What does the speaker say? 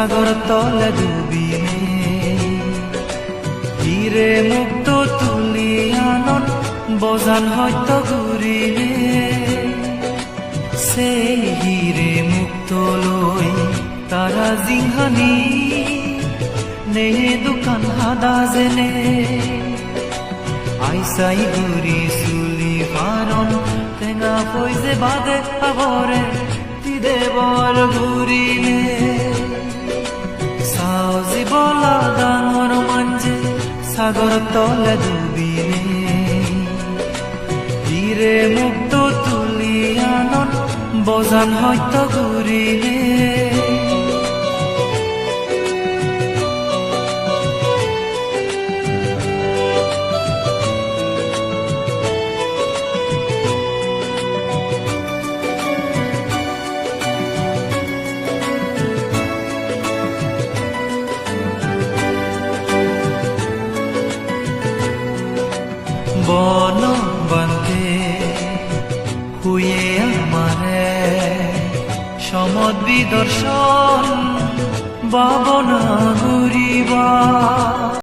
সাগর তলে ডুবিনে হিরে মুক্ত তুলি আনন বজান হয়তো ঘুরিলে সেই হিরে মুক্ত লই তারা জিংহানি নে দোকান হাদা জেনে আইসাই ঘুরি চুলি পারন টেঙা পই যে বাদে আবরে তিদে বল ঘুরিলে চাও জীৱলা ডাঙৰ মাঞ্জে সাগর তলে ডুবিলে হিরে মুক্ত তুলি আনন বজান হয়তো ঘুরিলে বন বান্ধে হুয়ে আমারে সমদ বিদর্শন ভাবনা ঘুরিবা।